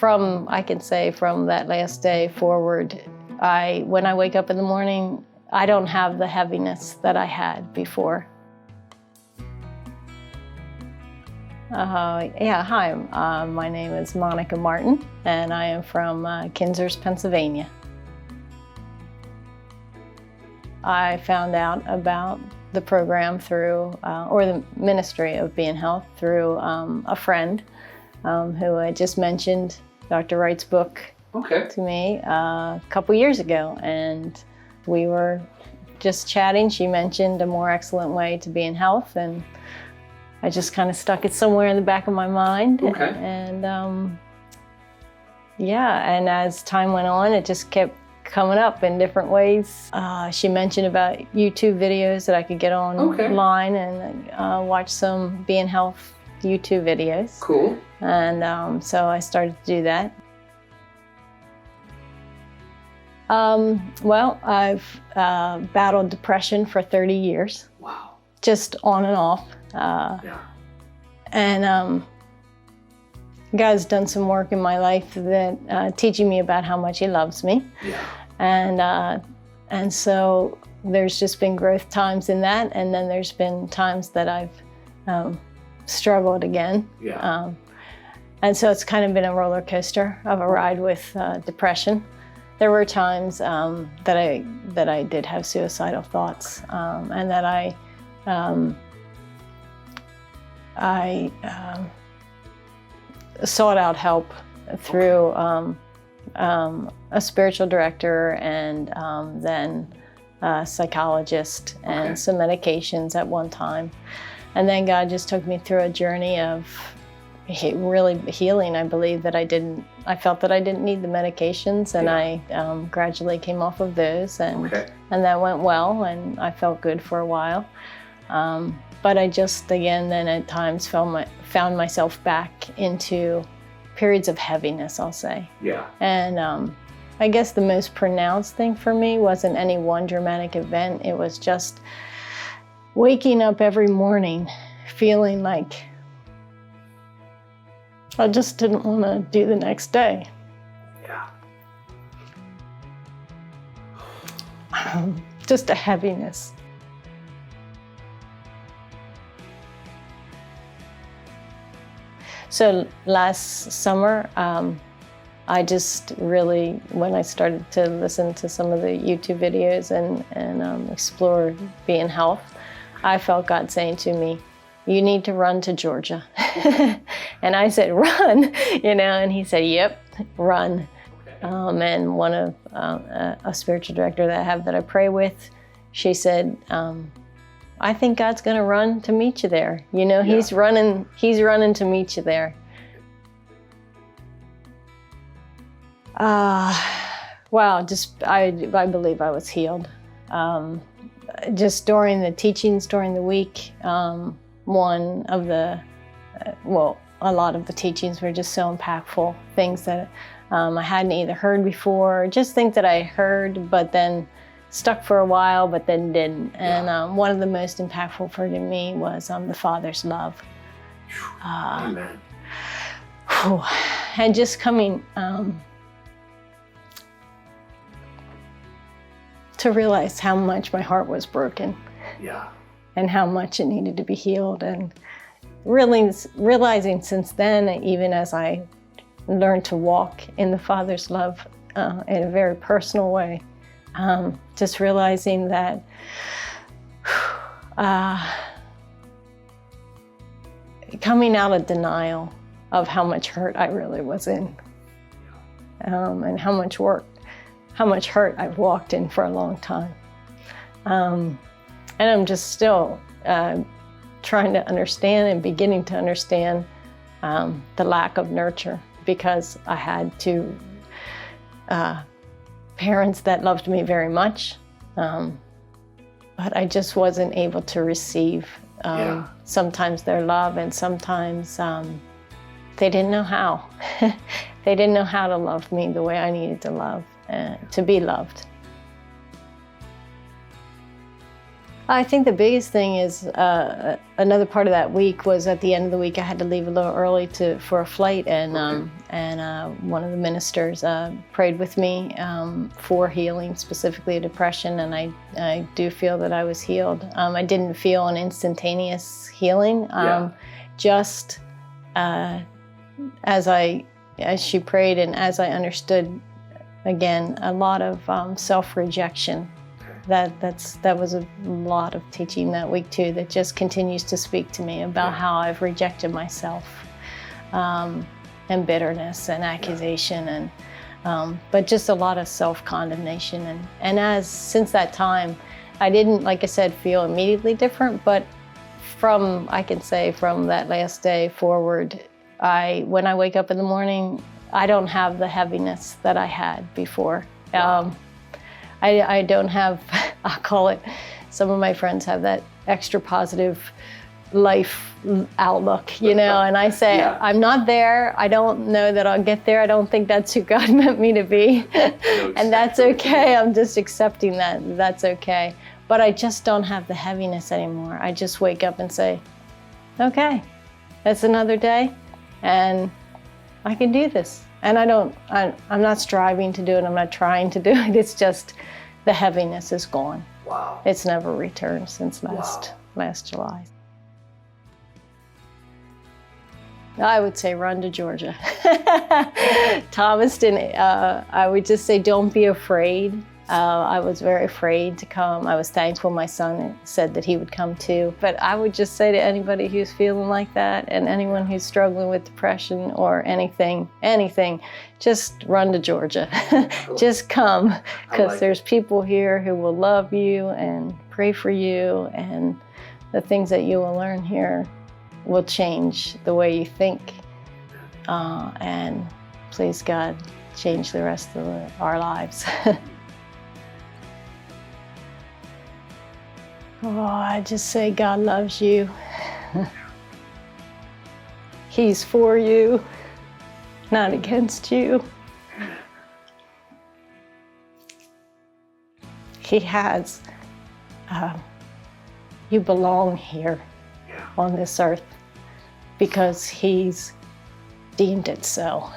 I can say from that last day forward, when I wake up in the morning, I don't have the heaviness that I had before. Hi, my name is Monica Martin, and I am from Kinzers, Pennsylvania. I found out about the program through, or the Ministry of Being Health, through a friend who had just mentioned Dr. Wright's book to me a couple years ago, and we were just chatting. She mentioned a more excellent way to be in health, and I just kind of stuck it somewhere in the back of my mind. And and as time went on, it just kept coming up in different ways. She mentioned about YouTube videos that I could get online and watch some Being Health YouTube videos. Cool. And so I started to do that. Well, I've battled depression for 30 years. Wow. Just on and off. And God's done some work in my life that teaching me about how much He loves me. And so there's just been growth times in that, and then there's been times that I've struggled again. And so it's kind of been a roller coaster of a ride with depression. There were times that I did have suicidal thoughts, and that I sought out help through a spiritual director and then a psychologist and some medications at one time. And then God just took me through a journey of really healing. I believe that I felt that I didn't need the medications, and I gradually came off of those, and that went well, and I felt good for a while. But I just, again, then at times found myself back into periods of heaviness, I'll say. And I guess the most pronounced thing for me wasn't any one dramatic event. It was just waking up every morning feeling like I just didn't want to do the next day. Just a heaviness. So last summer, I just really, when I started to listen to some of the YouTube videos and explore Being Health, I felt God saying to me, "You need to run to Georgia." And I said, "Run?" And He said, "Yep, run." And one of a spiritual director that I pray with, she said, "I think God's going to run to meet you there. He's running to meet you there." Wow, I believe I was healed. Just during the teachings during the week, a lot of the teachings were just so impactful. Things that I hadn't either heard before, just things that I heard, but then stuck for a while, but then didn't. And one of the most impactful for me was the Father's love. Amen. And just coming to realize how much my heart was broken. And how much it needed to be healed. And really realizing since then, even as I learned to walk in the Father's love in a very personal way, just realizing that coming out of denial of how much hurt I really was in, and how much hurt I've walked in for a long time. And I'm just still trying to understand and beginning to understand the lack of nurture, because I had two parents that loved me very much, but I just wasn't able to receive sometimes their love, and sometimes they didn't know how. They didn't know how to love me the way I needed to love, to be loved. I think the biggest thing is another part of that week was at the end of the week I had to leave a little early for a flight, and one of the ministers prayed with me for healing, specifically depression, and I do feel that I was healed. I didn't feel an instantaneous healing, just as she prayed and as I understood, again, a lot of self-rejection. That was a lot of teaching that week too, that just continues to speak to me about how I've rejected myself, and bitterness and accusation, and but just a lot of self-condemnation. And since that time, I didn't, like I said, feel immediately different, but I can say from that last day forward, when I wake up in the morning, I don't have the heaviness that I had before. I don't have, I'll call it, some of my friends have that extra positive life outlook, and I say, I'm not there. I don't know that I'll get there. I don't think that's who God meant me to be. And that's okay. I'm just accepting that. That's okay. But I just don't have the heaviness anymore. I just wake up and say, okay, it's another day and I can do this. And I'm not striving to do it. I'm not trying to do it. It's just the heaviness is gone. Wow. It's never returned since last July. I would say run to Georgia. Thomaston, I would just say don't be afraid. I was very afraid to come. I was thankful my son said that he would come too. But I would just say to anybody who's feeling like that, and anyone who's struggling with depression or anything, just run to Georgia. Just come, because there's people here who will love you and pray for you, and the things that you will learn here will change the way you think. And please God, change the rest of our lives. Oh, I just say God loves you. He's for you, not against you. He has. You belong here on this earth because He's deemed it so.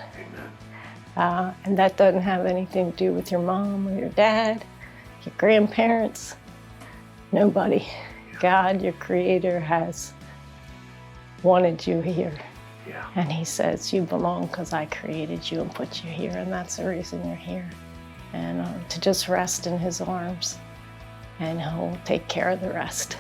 And that doesn't have anything to do with your mom or your dad, your grandparents. Nobody. God, your Creator, has wanted you here. And He says, you belong because I created you and put you here, and that's the reason you're here. And to just rest in His arms, and He'll take care of the rest.